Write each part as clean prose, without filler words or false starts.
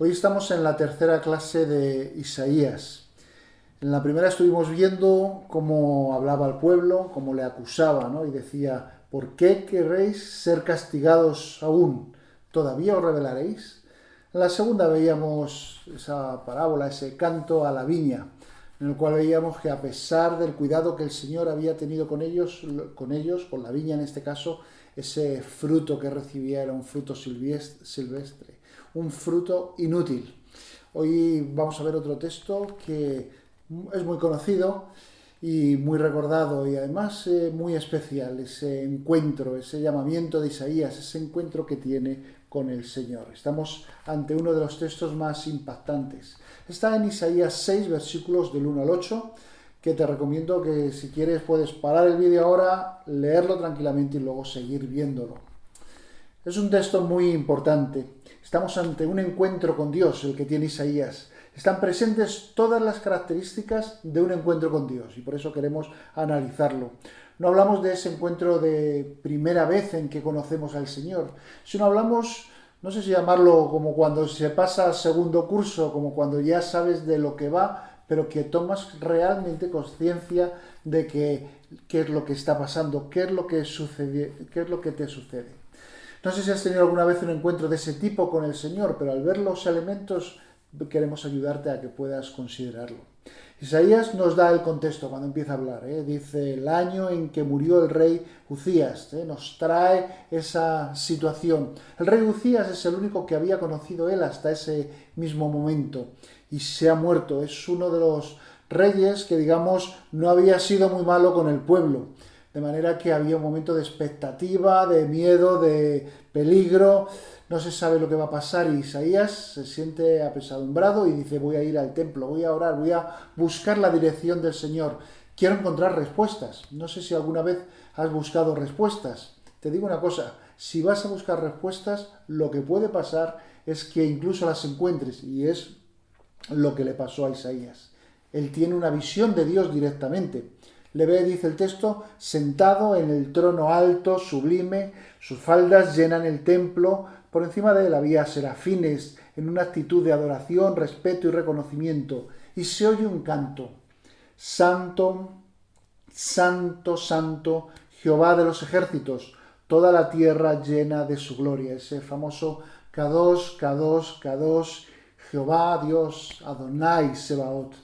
Hoy estamos en la tercera clase de Isaías. En la primera estuvimos viendo cómo hablaba al pueblo, cómo le acusaba, ¿no? Y decía, ¿por qué querréis ser castigados aún? ¿Todavía os rebelaréis? En la segunda veíamos esa parábola, ese canto a la viña, en el cual veíamos que a pesar del cuidado que el Señor había tenido con la viña en este caso, ese fruto que recibía era un fruto silvestre, un fruto inútil. Hoy vamos a ver otro texto que es muy conocido y muy recordado y además muy especial, ese encuentro, ese llamamiento de Isaías, ese encuentro que tiene con el Señor. Estamos ante uno de los textos más impactantes. Está en Isaías 6, versículos del 1 al 8, que te recomiendo que si quieres puedes parar el vídeo ahora, leerlo tranquilamente y luego seguir viéndolo. Es un texto muy importante. Estamos ante un encuentro con Dios, el que tiene Isaías. Están presentes todas las características de un encuentro con Dios y por eso queremos analizarlo. No hablamos de ese encuentro de primera vez en que conocemos al Señor, sino hablamos, no sé si llamarlo como cuando se pasa al segundo curso, como cuando ya sabes de lo que va, pero que tomas realmente conciencia de qué es lo que está pasando, qué es lo que sucede, qué es lo que te sucede. No sé si has tenido alguna vez un encuentro de ese tipo con el Señor, pero al ver los elementos queremos ayudarte a que puedas considerarlo. Isaías nos da el contexto cuando empieza a hablar. Dice el año en que murió el rey Uzías. Nos trae esa situación. El rey Uzías es el único que había conocido él hasta ese mismo momento y se ha muerto. Es uno de los reyes que, digamos, no había sido muy malo con el pueblo. De manera que había un momento de expectativa, de miedo, de peligro. No se sabe lo que va a pasar y Isaías se siente apesadumbrado y dice, voy a ir al templo, voy a orar, voy a buscar la dirección del Señor. Quiero encontrar respuestas. No sé si alguna vez has buscado respuestas. Te digo una cosa, si vas a buscar respuestas, lo que puede pasar es que incluso las encuentres y es lo que le pasó a Isaías. Él tiene una visión de Dios directamente. Le ve, dice el texto, sentado en el trono alto, sublime, sus faldas llenan el templo, por encima de él había serafines en una actitud de adoración, respeto y reconocimiento, y se oye un canto, Santo, Santo, Santo, Jehová de los ejércitos, toda la tierra llena de su gloria, ese famoso Kadosh, Kadosh, Kadosh, Jehová, Dios, Adonai, Sebaot.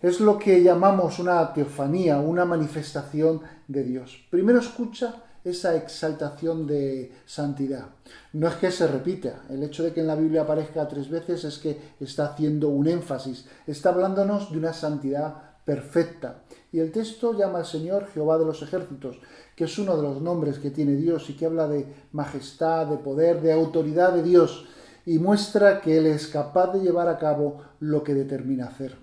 Es lo que llamamos una teofanía, una manifestación de Dios. Primero escucha esa exaltación de santidad. No es que se repita, el hecho de que en la Biblia aparezca 3 veces es que está haciendo un énfasis, está hablándonos de una santidad perfecta. Y el texto llama al Señor Jehová de los ejércitos, que es uno de los nombres que tiene Dios y que habla de majestad, de poder, de autoridad de Dios y muestra que Él es capaz de llevar a cabo lo que determina hacer.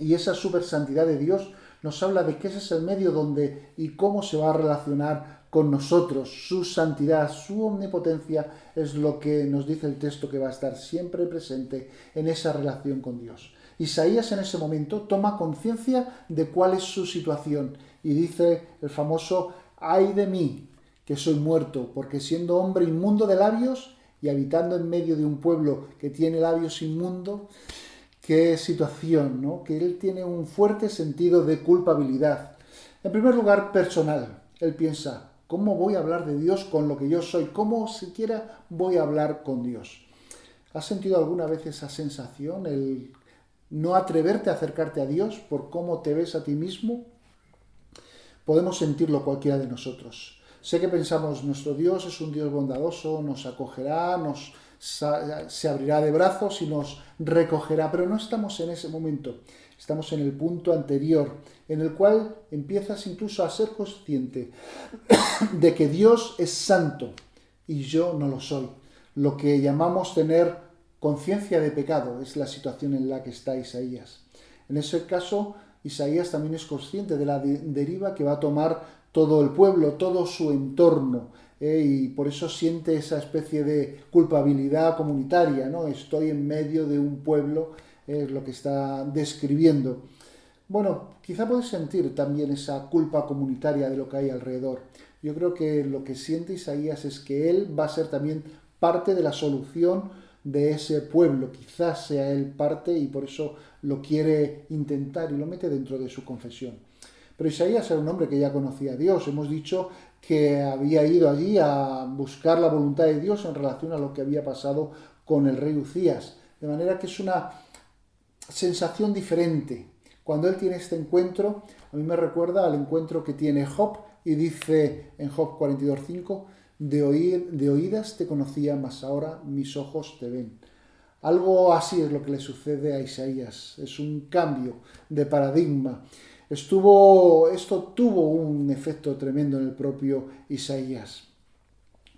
Y esa supersantidad de Dios nos habla de que ese es el medio donde y cómo se va a relacionar con nosotros. Su santidad, su omnipotencia es lo que nos dice el texto que va a estar siempre presente en esa relación con Dios. Isaías en ese momento toma conciencia de cuál es su situación y dice el famoso «Ay de mí, que soy muerto, porque siendo hombre inmundo de labios y habitando en medio de un pueblo que tiene labios inmundos», qué situación, ¿no? Que él tiene un fuerte sentido de culpabilidad. En primer lugar, personal. Él piensa, ¿cómo voy a hablar de Dios con lo que yo soy? ¿Cómo siquiera voy a hablar con Dios? ¿Has sentido alguna vez esa sensación, el no atreverte a acercarte a Dios por cómo te ves a ti mismo? Podemos sentirlo cualquiera de nosotros. Sé que pensamos, nuestro Dios es un Dios bondadoso, nos acogerá, se abrirá de brazos y nos recogerá, pero no estamos en ese momento, estamos en el punto anterior, en el cual empiezas incluso a ser consciente de que Dios es santo y yo no lo soy. Lo que llamamos tener conciencia de pecado es la situación en la que está Isaías. En ese caso, Isaías también es consciente de la deriva que va a tomar todo el pueblo, todo su entorno, y por eso siente esa especie de culpabilidad comunitaria, ¿no? Estoy en medio de un pueblo, es lo que está describiendo. Bueno, quizá puedes sentir también esa culpa comunitaria de lo que hay alrededor. Yo creo que lo que siente Isaías es que él va a ser también parte de la solución de ese pueblo. Quizás sea él parte y por eso lo quiere intentar y lo mete dentro de su confesión. Pero Isaías era un hombre que ya conocía a Dios. Hemos dicho que había ido allí a buscar la voluntad de Dios en relación a lo que había pasado con el rey Uzías. De manera que es una sensación diferente. Cuando él tiene este encuentro, a mí me recuerda al encuentro que tiene Job, y dice en Job 42:5, de oídas te conocía, mas ahora mis ojos te ven. Algo así es lo que le sucede a Isaías. Es un cambio de paradigma. Esto tuvo un efecto tremendo en el propio Isaías,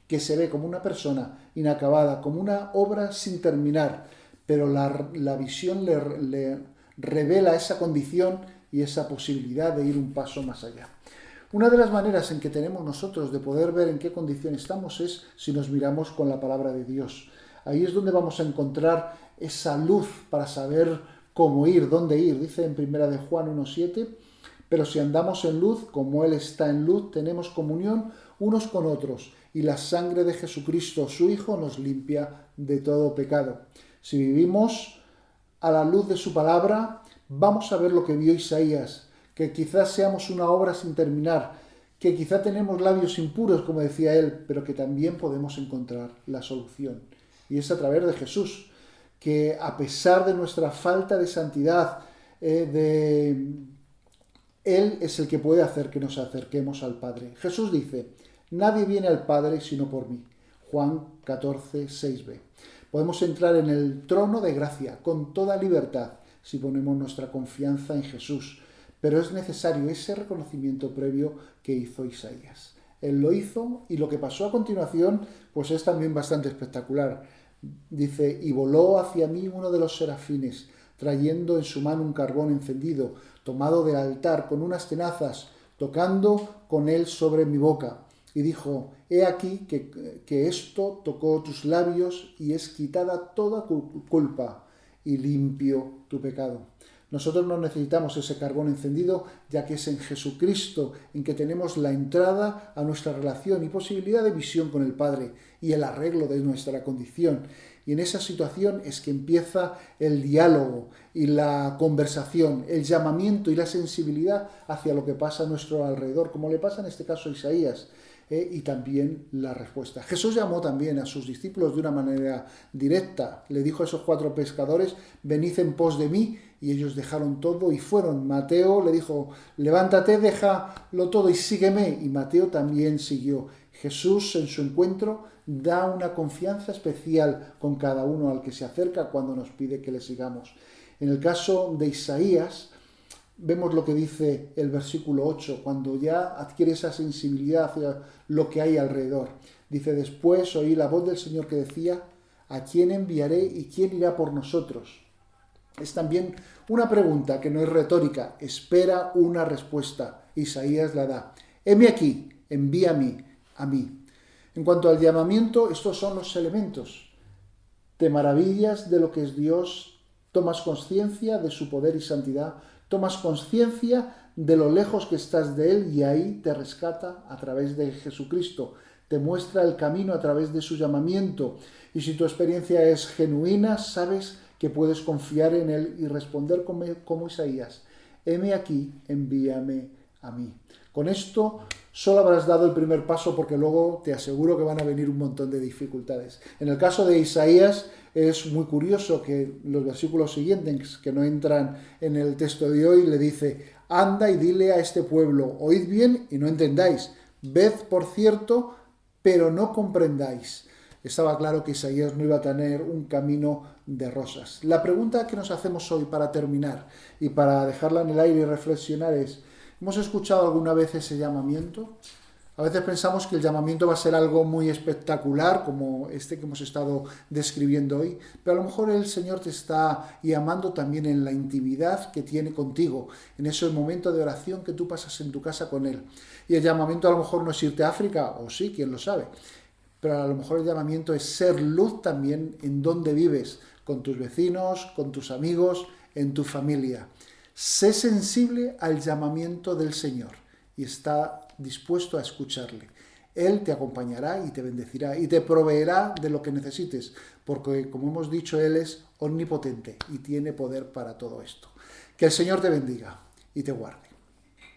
que se ve como una persona inacabada, como una obra sin terminar, pero la visión le revela esa condición y esa posibilidad de ir un paso más allá. Una de las maneras en que tenemos nosotros de poder ver en qué condición estamos es si nos miramos con la palabra de Dios. Ahí es donde vamos a encontrar esa luz para saber cómo ir, dónde ir. Dice en 1 de Juan 1:7, pero si andamos en luz, como Él está en luz, tenemos comunión unos con otros, y la sangre de Jesucristo, su Hijo, nos limpia de todo pecado. Si vivimos a la luz de su palabra, vamos a ver lo que vio Isaías, que quizás seamos una obra sin terminar, que quizá tenemos labios impuros, como decía él, pero que también podemos encontrar la solución. Y es a través de Jesús, que a pesar de nuestra falta de santidad, Él es el que puede hacer que nos acerquemos al Padre. Jesús dice, nadie viene al Padre sino por mí. Juan 14:6b. Podemos entrar en el trono de gracia con toda libertad si ponemos nuestra confianza en Jesús. Pero es necesario ese reconocimiento previo que hizo Isaías. Él lo hizo y lo que pasó a continuación pues es también bastante espectacular. Dice, y voló hacia mí uno de los serafines, trayendo en su mano un carbón encendido, tomado del altar con unas tenazas, tocando con él sobre mi boca. Y dijo, he aquí que esto tocó tus labios y es quitada toda culpa y limpio tu pecado. Nosotros no necesitamos ese carbón encendido, ya que es en Jesucristo en que tenemos la entrada a nuestra relación y posibilidad de visión con el Padre y el arreglo de nuestra condición. Y en esa situación es que empieza el diálogo y la conversación, el llamamiento y la sensibilidad hacia lo que pasa a nuestro alrededor, como le pasa en este caso a Isaías. Y también la respuesta. Jesús llamó también a sus discípulos de una manera directa. Le dijo a esos 4 pescadores, venid en pos de mí, y ellos dejaron todo y fueron. Mateo le dijo, levántate, déjalo todo y sígueme, y Mateo también siguió. Jesús en su encuentro da una confianza especial con cada uno al que se acerca cuando nos pide que le sigamos. En el caso de Isaías, vemos lo que dice el versículo 8, cuando ya adquiere esa sensibilidad hacia lo que hay alrededor. Dice, después oí la voz del Señor que decía, ¿a quién enviaré y quién irá por nosotros? Es también una pregunta que no es retórica, espera una respuesta. Isaías la da. Heme aquí, envíame a mí. En cuanto al llamamiento, estos son los elementos. Te maravillas de lo que es Dios, tomas conciencia de su poder y santidad, tomas conciencia de lo lejos que estás de Él y ahí te rescata a través de Jesucristo. Te muestra el camino a través de su llamamiento. Y si tu experiencia es genuina, sabes que puedes confiar en Él y responder como Isaías. Heme aquí, envíame a mí. Con esto solo habrás dado el primer paso porque luego te aseguro que van a venir un montón de dificultades. En el caso de Isaías es muy curioso que los versículos siguientes, que no entran en el texto de hoy, le dice, anda y dile a este pueblo, oíd bien y no entendáis, ved por cierto, pero no comprendáis. Estaba claro que Isaías no iba a tener un camino de rosas. La pregunta que nos hacemos hoy para terminar y para dejarla en el aire y reflexionar es, ¿hemos escuchado alguna vez ese llamamiento? A veces pensamos que el llamamiento va a ser algo muy espectacular, como este que hemos estado describiendo hoy, pero a lo mejor el Señor te está llamando también en la intimidad que tiene contigo, en ese momento de oración que tú pasas en tu casa con Él. Y el llamamiento a lo mejor no es irte a África, o sí, quién lo sabe, pero a lo mejor el llamamiento es ser luz también en donde vives, con tus vecinos, con tus amigos, en tu familia. Sé sensible al llamamiento del Señor y está dispuesto a escucharle. Él te acompañará y te bendecirá y te proveerá de lo que necesites, porque como hemos dicho, Él es omnipotente y tiene poder para todo esto. Que el Señor te bendiga y te guarde.